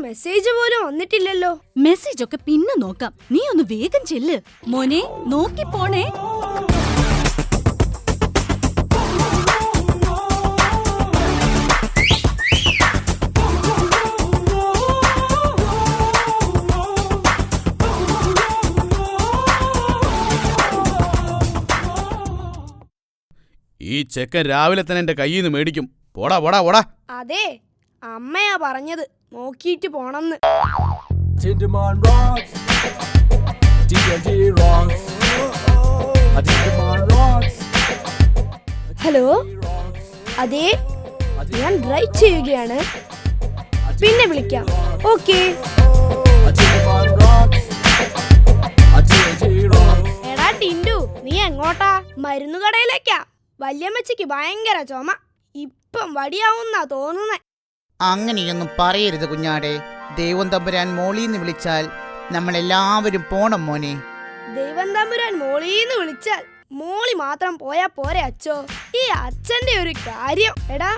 Message പോലും വന്നിട്ടില്ലല്ലോ. Message ഒക്കെ പിന്നെ നോക്കാം, നീ ഒന്ന് വേഗം ചെല്ല് മോനെ. നോക്കി പോണേ. ഈ ചെക്കൻ രാവിലെ തന്നെ എന്റെ കയ്യിൽ നിന്ന് മേടിക്കും. പോടാ പോടാ പോടാ. അതെ, അമ്മയാ പറഞ്ഞത് നോക്കിയിട്ട് പോണെന്ന്. ഹലോ, അതെ, ഞാൻ ഡ്രൈവ് ചെയ്യുകയാണ്, പിന്നെ വിളിക്കാം. ഓക്കേ. എടാ ടിൻഡു, നീ എങ്ങോട്ടാ? മരുന്നു കടയിലേക്കാ. വല്യമ്മച്ചിക്ക് ഭയങ്കര ചുമ, ഇപ്പം വടിയാവുന്നാ തോന്നുന്നേ. അങ്ങനെയൊന്നും പറയരുത് കുഞ്ഞാടെ. ദൈവം തമ്പുരാൻ മോളീന്ന് വിളിച്ചാൽ നമ്മളെല്ലാവരും പോണം മോനെ. ദൈവം തമ്പുരാൻ മോളീന്ന് വിളിച്ചാൽ മോളി മാത്രം പോയാ പോരെ അച്ചോ? ഈ അച്ഛന്റെ ഒരു കാര്യം. എടാ,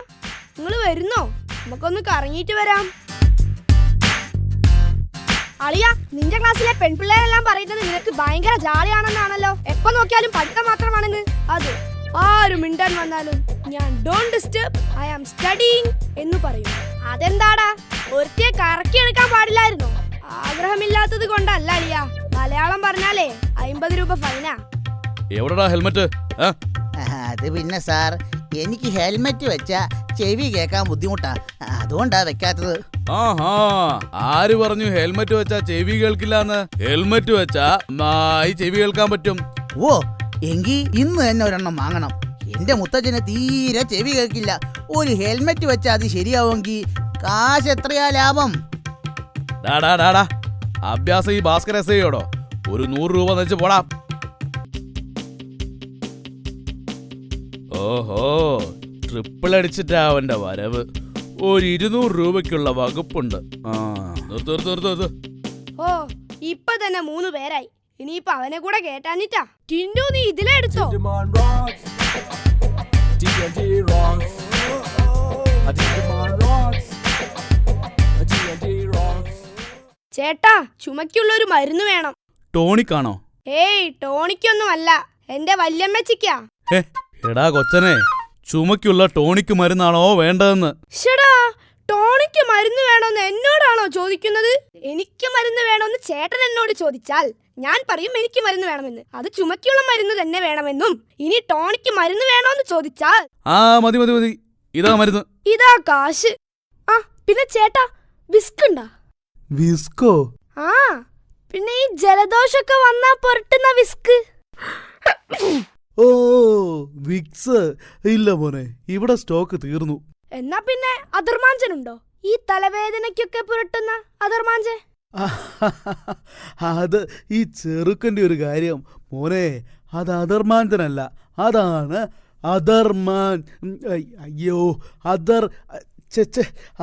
നിങ്ങള് വരുന്നോ? നമുക്കൊന്ന് കറങ്ങിയിട്ട് വരാം. അളിയ, നിന്റെ ക്ലാസ്സിലെ പെൺപിള്ളേരെല്ലാം പറയുന്നത് നിനക്ക് ഭയങ്കര ജാളിയാണെന്നാണല്ലോ. എപ്പോ നോക്കിയാലും പഠിത്തം മാത്രമാണെന്ന്. അത് ആരും മിണ്ടാൻ വന്നാലും ഞാൻ don't disturb, I am studying എന്ന് പറയും. അതെന്താടാ, ഒരുത്തിയെ കറക്കി എടുക്കാൻ പാടില്ലായിരുന്നോ? ആഗ്രഹമില്ലാത്തത് കൊണ്ടല്ല അളിയ. മലയാളം പറഞ്ഞാലേ 50 രൂപ ഫൈനാ. എവിടെടാ ഹെൽമെറ്റ്? അത് പിന്നെ സാർ, എനിക്ക് ഹെൽമെറ്റ് വെച്ചാ ചെവി കേൾക്കാൻ ബുദ്ധിമുട്ടാ, അതുകൊണ്ടാ വെക്കാത്തത്. ആഹാ, ആര് പറഞ്ഞു ഹെൽമെറ്റ് വെച്ചാ ചെവി കേൾക്കില്ലാന്ന്? ഹെൽമെറ്റ് വെച്ചാ ഈ ചെവി കേൾക്കാൻ പറ്റും. ഓ, എങ്കി ഇന്ന് തന്നെ ഒരെണ്ണം വാങ്ങണം. എന്റെ മുത്തച്ഛന് തീരെ ചെവി കേൾക്കില്ല. ഒരു ഹെൽമെറ്റ് വെച്ചാ അത് ശരിയാവുമെങ്കിൽ കാശ് എത്രയാ ലാഭം? ഡാടാ, അഭ്യാസം ഈ ഭാസ്കർ എസ്ഐയോടോ. ഒരു 100 രൂപ വെച്ച് പോടാ. ഓഹോ, ട്രിപ്പിൾ അടിച്ചിട്ടാ അവന്റെ വരവ്. ഒരു 200 രൂപയ്ക്കുള്ള വകുപ്പുണ്ട്. ഓ, ഇപ്പൊ തന്നെ 3 പേരായി. ഇനിയിപ്പൊ അവനെ കൂടെ കേട്ടാനിട്ടാ. ടിൻഡു, നീ ഇതിലെടുത്തോ? ചേട്ടാ, ചുമക്കുള്ളൊരു മരുന്ന് വേണം. ടോണിക്കാണോ? ഏയ്, ടോണിക്കൊന്നും അല്ല, എന്റെ വല്യമ്മച്ചിക്കാ. എടാ കൊച്ചനെ, ചുമക്കുള്ള ടോണിക്ക് മരുന്നാണോ വേണ്ടതെന്ന്? ഷടാ, ടോണിക്ക് മരുന്ന് വേണോന്ന് എന്നോടാണോ ചോദിക്കുന്നത്? എനിക്ക് മരുന്ന് വേണോന്ന് ചേട്ടൻ എന്നോട് ചോദിച്ചാൽ ഞാൻ പറയും എനിക്ക് മരുന്ന് വേണമെന്ന്. അത് ചുമക്കുള്ള മരുന്ന് തന്നെ വേണമെന്നും. ഇനി ടോണിക്ക് മരുന്ന് വേണോന്ന് ചോദിച്ചാൽ മതി, ഇതാ മരുന്ന്. ഇതാ കാശ്. ആ, പിന്നെ ചേട്ടാ, വിസ്ക് ഉണ്ടാ? വിസ്കോ? ആ, പിന്നെ ഈ ജലദോഷൊക്കെ വന്നാ പുരട്ടുന്ന വിസ്ക്. ഓ, വിക്സ് ഇല്ല മോനെ, ഇവിടെ സ്റ്റോക്ക് തീർന്നു. എന്നാ പിന്നെ അധർമാഞ്ചനുണ്ടോ? ഈ തലവേദനയ്ക്കൊക്കെ പുരട്ടുന്ന അധർമാഞ്ചൻ. അത് ഈ ചെറുക്കന്റെ ഒരു കാര്യം മോനെ, അത് അധർമാഞ്ചനല്ല, അതാണ് അധർമാൻ. അയ്യോ, അതർ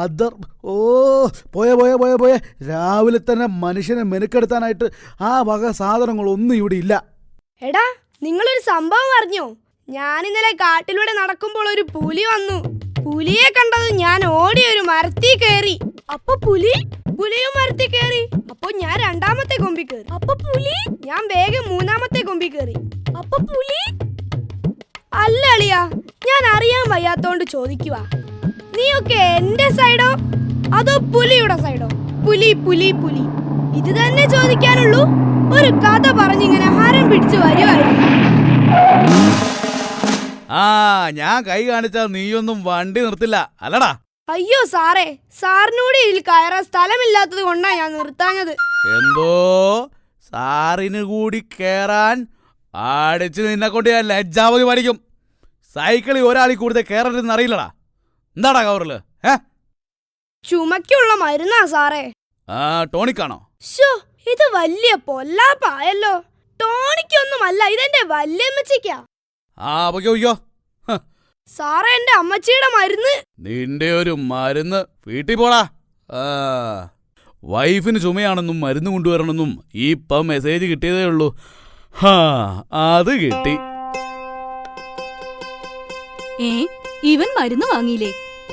അതർ. ഓ, പോയ രാവിലെ തന്നെ മനുഷ്യനെ മെനുക്കെടുത്താനായിട്ട് ആ വക സാധനങ്ങളൊന്നും ഇവിടെ ഇല്ല. എടാ, നിങ്ങളൊരു സംഭവം അറിഞ്ഞോ? ഞാൻ ഇന്നലെ കാട്ടിലൂടെ നടക്കുമ്പോൾ ഒരു പുലി വന്നു. പുലിയെ കണ്ടത് ഞാൻ ഓടി ഒരു മരത്തിൽ കയറി. അപ്പൊ പുലിയും മരത്തിൽ കയറി. അപ്പൊ ഞാൻ 2ാമത്തെ കൊമ്പി കയറി. അപ്പൊ പുലി. ഞാൻ വേഗം 3ാമത്തെ കൊമ്പി കയറി. അപ്പൊ പുലി. അല്ല അളിയാ, ഞാൻ അറിയാൻ വയ്യാത്തോണ്ട് ചോദിക്കുവാ, നീയൊക്കെ എന്റെ സൈഡോ അതോ പുലിയുടെ സൈഡോ? പുലി പുലി പുലി, ഇത് തന്നെ ചോദിക്കാനുള്ളൂ. ഒരു കഥ പറഞ്ഞിങ്ങനെ ഹരം പിടിച്ചു വരുവായിരുന്നു. ഞാൻ കൈ കാണിച്ചാൽ നീയൊന്നും വണ്ടി നിർത്തില്ല അല്ലടാ. അയ്യോ സാറേ, സാറിനൂടെ ഇതിൽ കയറാൻ സ്ഥലമില്ലാത്തത് കൊണ്ടാ ഞാൻ നിർത്താഞ്ഞത്. എന്തോ സാറിന് കൂടി കേറാൻ അടിച്ച് നിന്നെ കൊണ്ട് ഞാൻ ലജ്ജാവധി പഠിക്കും. സൈക്കിളിൽ ഒരാളിൽ കൂടുതൽ കേറരുതെന്ന് അറിയില്ലടാ. എന്താടാ കവറില്? ചുമക്കുള്ള മരുന്നാ സാറേ. ടോണിക്കാണോ? ഇത് വലിയ പൊല്ലാപ്പായല്ലോ. ടോണിക്കൊന്നുമല്ല, ഇതെന്റെ വല്യമ്മച്ചിക്കാ. പൊയ്ക്കോ. സാറേ, എന്റെ അമ്മച്ചിയുടെ മരുന്ന്. നിന്റെ ഒരു മരുന്ന് വീട്ടിൽ പോടാ. വൈഫിന് ചുമയാണെന്നും മരുന്ന് കൊണ്ടുവരണമെന്നും ഇപ്പം മെസ്സേജ് കിട്ടിയതേ ഉള്ളൂ. അത് കിട്ടി. ഇവൻ മരുന്ന് വാങ്ങിയില്ലേ?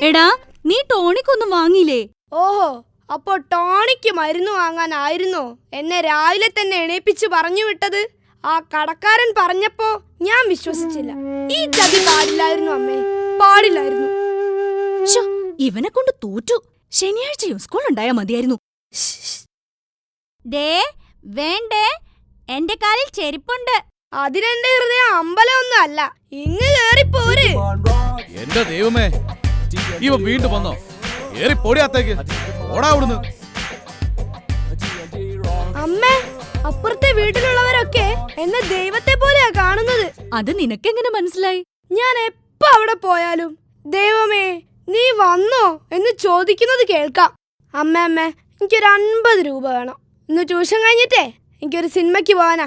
എടാ, നീ ടോണിക്കൊന്നും വാങ്ങിയില്ലേ? ഓഹോ, അപ്പോ ടോണിക്ക് മരുന്ന് വാങ്ങാനായിരുന്നോ എന്നെ രാവിലെ തന്നെ എണീപ്പിച്ച് പറഞ്ഞു വിട്ടത്? ആ കടക്കാരൻ പറഞ്ഞപ്പോ ഞാൻ വിശ്വസിച്ചില്ല. ഈ ചതി പാടില്ലായിരുന്നു അമ്മേ, പാടില്ലായിരുന്നു. ശ്ശോ, ഇവനെ കൊണ്ട് തോറ്റു. ശനിയാഴ്ചയും സ്കൂൾ ഉണ്ടായാ മതിയായിരുന്നു. ദേ വേണ്ടേ, എന്റെ കാലിൽ ചെരുപ്പുണ്ട്. അതിനെന്റെ ഹൃദയം അമ്പലമൊന്നും അല്ല. ഇങ്ങ് കേറിപ്പോര്. എന്റെ ദൈവമേ, ഇവൻ വീണ്ടും വന്നോ? ഏറി പൊടിയാത്തേക്ക് ഓടാ അവിടുന്ന്. അമ്മേ, അപ്പുറത്തെ വീട്ടിലുള്ളവരൊക്കെ എന്നെ ദൈവത്തെ പോലെയാ കാണുന്നത്. അത് നിനക്കെങ്ങനെ മനസ്സിലായി? ഞാൻ എപ്പോ അവിടെ പോയാലും ദൈവമേ നീ വന്നോ എന്ന് ചോദിക്കുന്നത് കേൾക്കാം. അമ്മ എനിക്കൊരു 50 രൂപ വേണം. ഇന്ന് ട്യൂഷൻ കഴിഞ്ഞിട്ടേ എനിക്കൊരു സിനിമയ്ക്ക് പോവാനാ.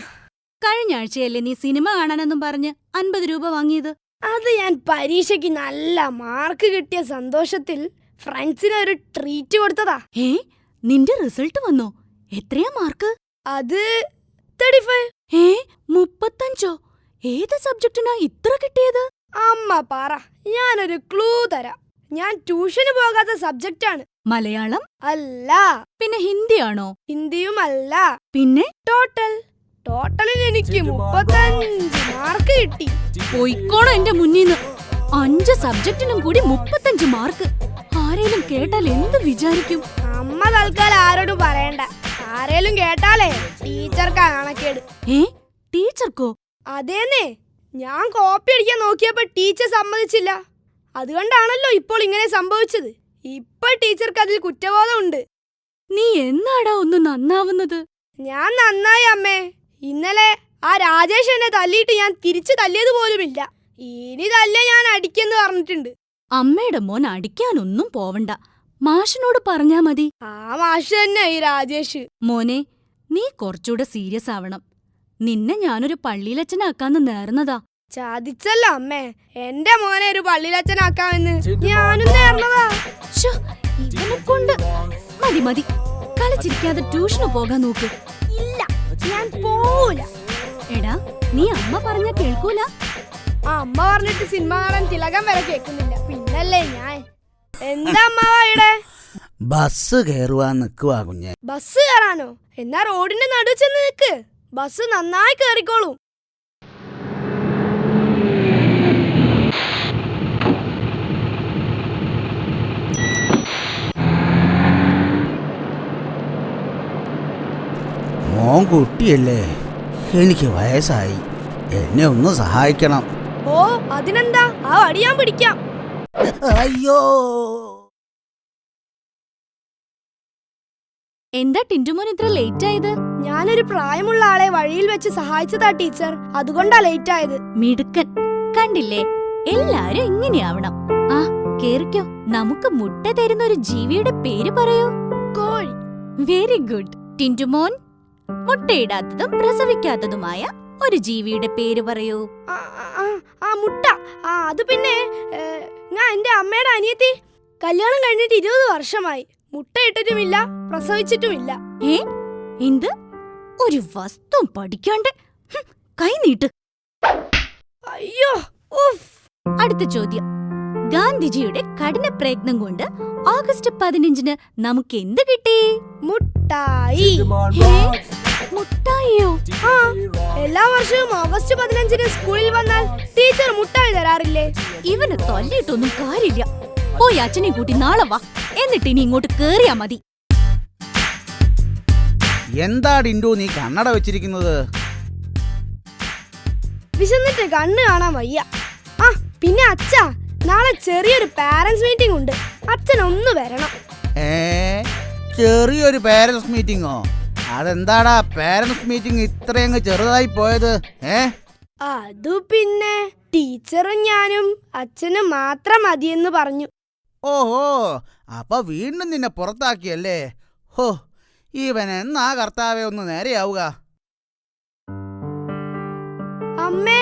കഴിഞ്ഞ ആഴ്ചയല്ലേ നീ സിനിമ കാണാനെന്നും പറഞ്ഞ് 50 രൂപ വാങ്ങിയത്? അത് ഞാൻ പരീക്ഷയ്ക്ക് നല്ല മാർക്ക് കിട്ടിയ സന്തോഷത്തിൽ ഫ്രണ്ട്സിന് ഒരു ട്രീറ്റ് കൊടുത്തതാ. ഏ, നിന്റെ റിസൾട്ട് വന്നോ? എത്രയാ മാർക്ക്? അത് 35. ഏ, 35ഓ? ഏത് സബ്ജക്റ്റിനാ ഇത്ര കിട്ടിയത്? അമ്മ പറ, ഞാനൊരു ക്ലൂ തരാം. ഞാൻ ട്യൂഷന് പോകാത്ത സബ്ജക്റ്റാണ്. മലയാളം അല്ല. പിന്നെ ഹിന്ദിയാണോ? ഹിന്ദിയും അല്ല. പിന്നെ ടോട്ടലിന് എനിക്ക് 35 മാർക്ക് കിട്ടി. പോയിക്കോണോ എന്റെ മുന്നീന്ന്. 5 സബ്ജക്റ്റിനും കൂടി 35 മാർക്ക്. ആരേലും കേട്ടാൽ എന്ത് വിചാരിക്കും? അമ്മ തൽക്കാലം ആരോടും പറയണ്ട. ആരേലും കേട്ടാലേ ടീച്ചർക്കാ കണക്കേട്. ഏ, ടീച്ചർക്കോ? അതേന്നേ, ഞാൻ കോപ്പി അടിക്കാൻ നോക്കിയപ്പോ ടീച്ചർ സമ്മതിച്ചില്ല. അതുകൊണ്ടാണല്ലോ ഇപ്പോൾ ഇങ്ങനെ സംഭവിച്ചത്. ഇപ്പൊ ടീച്ചർക്ക് അതിൽ കുറ്റബോധമുണ്ട്. നീ എന്നാടാ ഒന്ന് നന്നാവുന്നത്? ഞാൻ നന്നായി അമ്മേ. ഇന്നലെ ആ രാജേഷ് എന്നെ തല്ലിയിട്ട് ഞാൻ തിരിച്ചു തല്ലിയത് പോലുമില്ല. ഇനി തല്ല ഞാൻ അടിക്കെന്ന് പറഞ്ഞിട്ടുണ്ട്. അമ്മയുടെ മോൻ അടിക്കാനൊന്നും പോവണ്ട, മാഷിനോട് പറഞ്ഞാ മതി. ആ മാഷ് തന്നെ ഈ രാജേഷ്. മോനെ, നീ കുറച്ചുകൂടെ സീരിയസ് ആവണം. നിന്നെ ഞാനൊരു പള്ളിയിലച്ഛനാക്കാന്ന് നേർന്നതാ. ചതിച്ചല്ലോ അമ്മേ. എന്റെ മോനെ ഒരു പള്ളിയിലച്ഛനാക്കാമെന്ന് ഞാനും നേർന്നതാ. ശ്ശോ, ഇവനെ കൊണ്ട് മതി മതി. കളിച്ചിരിക്കാതെ ട്യൂഷന് പോകാൻ നോക്ക്. ഇല്ല, ഞാൻ പോവൂല. എടാ, നീ അമ്മ പറഞ്ഞ കേൾക്കൂല? ആ അമ്മ പറഞ്ഞിട്ട് സിനിമ കാണാൻ തിലകം വരെ കേൾക്കുന്നില്ല. പിന്നല്ലേ ഞാൻ. എന്താ അമ്മാവാ? ബസ് കയറുവാൻ നിൽക്കുവാ കുഞ്ഞെ. ബസ് കയറാനോ? എന്നാ റോഡിന്റെ നടുവ് ചെന്ന് നിൽക്ക്. ബസ് നന്നായി കേറിക്കോളൂ. മോൻ കുട്ടിയല്ലേ, എനിക്ക് വയസ്സായി. എന്നെ ഒന്ന് സഹായിക്കണം. ഓ, അതിനെന്താ, ആ വടി ഞാൻ പിടിക്കാം. അയ്യോ, എന്താ ടിന്റുമോൻ ഇത്ര ലേറ്റ് ആയത്? ഞാനൊരു പ്രായമുള്ള ആളെ വഴിയിൽ വെച്ച് സഹായിച്ചതാ ടീച്ചർ. അതുകൊണ്ടാ ലേറ്റ് ആയത്. മിടുക്കൻ. കണ്ടില്ലേ, എല്ലാരും ഇങ്ങനെയാവണം. ആ, കേറിക്കോ. നമുക്ക് മുട്ട തരുന്ന ഒരു ജീവിയുടെ പേര് പറയൂ. കോഴി. Very good. ടിന്റുമോൻ, മുട്ടയിടാത്തതും പ്രസവിക്കാത്തതുമായ ഒരു ജീവിയുടെ പേര് പറയൂ. ആ മുട്ട. ആ അത് പിന്നെ ഞാൻ എന്റെ അമ്മയുടെ അനിയത്തി. കല്യാണം കഴിഞ്ഞിട്ട് 20 വർഷമായി. മുട്ടയിട്ടിട്ടുമില്ല, പ്രസവിച്ചിട്ടുമില്ല. ഏ, എന്ത്? ഒരു വസ്തു പഠിക്കാണ്ട് കൈ നീട്ട്. അയ്യോ, ഉഫ്. അടുത്ത ചോദ്യം. ഗാന്ധിജിയുടെ കഠിന പ്രയത്നം കൊണ്ട് ഓഗസ്റ്റ് 15-ന് നമുക്ക് എന്ത് കിട്ടി? മുട്ടായി. ഏ, മുട്ടായിയോ? ആ, എല്ലാ വർഷവും ഓഗസ്റ്റ് 15-ന് സ്കൂളിൽ വന്നാൽ ടീച്ചർ മുട്ടായി തരാറില്ലേ? ഇവന് തല്ലിയിട്ടൊന്നും കാര്യമില്ല. പോയി അച്ഛനെ കൂട്ടി നാളെ വാ. എന്നിട്ട് ഇനി ഇങ്ങോട്ട് കേറിയാ മതി. എന്താ ടിൻഡു നീ കണ്ണട വെച്ചിരിക്കുന്നത്? വിശന്നിട്ട് കണ്ണ് കാണാൻ വയ്യ. ആ പിന്നെ അച്ഛാ, നാളെ ചെറിയൊരു പാരന്റ്സ് മീറ്റിംഗ് ഉണ്ട്. അച്ഛൻ ഒന്ന് വരണം. ചെറിയൊരു പാരന്റ്സ് മീറ്റിംഗോ? അതെന്താടാ പാരന്റ്സ് മീറ്റിംഗ് ഇത്രയങ്ങ് ചെറുതായി പോയത്? അതു പിന്നെ ടീച്ചറും ഞാനും അച്ഛനും മാത്രം മതിയെന്ന് പറഞ്ഞു. ഓഹോ, അപ്പൊ വീണ്ടും നിന്നെ പുറത്താക്കിയല്ലേ? ഹോ, ഇവൻ എന്നാ കർത്താവെ ഒന്ന് നേരെയാവുക. അമ്മേ,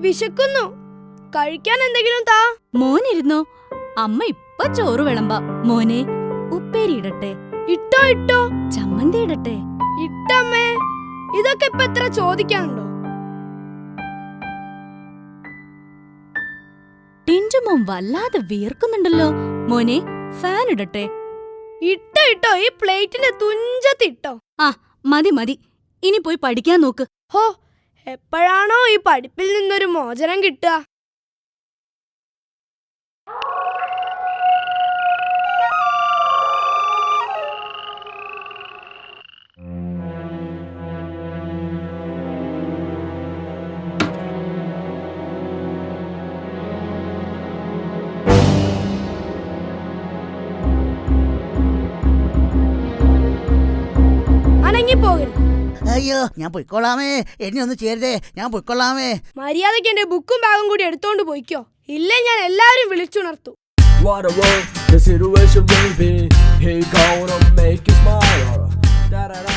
വിശക്കുന്നു. കഴിക്കാൻ എന്തെങ്കിലും താ. മോനിരുന്നോ, അമ്മ ഇപ്പൊ ചോറ് വിളമ്പാം. മോനെ, ഉപ്പേരി ഇടട്ടെ? ഇട്ടോ ഇട്ടോ. ചമ്മന്തി ഇടട്ടെ? ഇട്ടമ്മേ. ഇതൊക്കെ ഇപ്പൊ എത്ര ചോദിക്കാനുണ്ടോ? ടിന്റുമോൻ വല്ലാതെ വിയർക്കുന്നുണ്ടല്ലോ. മോനെ, ഫാൻ ഇടട്ടെ? ഇട്ടോ ഈ പ്ലേറ്റിന്റെ തുഞ്ചത്തിട്ടോ. ആ മതി മതി, ഇനി പോയി പഠിക്കാൻ നോക്ക്. ഹോ, എപ്പോഴാണോ ഈ പഠിപ്പിൽ നിന്നൊരു മോചനം കിട്ടുക? അനങ്ങിപ്പോകരുത്. അയ്യോ, ഞാൻ പൊയ്ക്കൊള്ളാമേ. എന്നെ ഒന്ന് ചേരുതേ, ഞാൻ പൊയ്ക്കൊള്ളാമേ. മര്യാദയ്ക്ക് എന്റെ ബുക്കും ബാഗും കൂടി എടുത്തോണ്ട് പോയിക്കോ, ഇല്ലേ ഞാൻ എല്ലാവരും വിളിച്ചുണർത്തു. What a world the situation will be. He gonna make you smile. Da da da.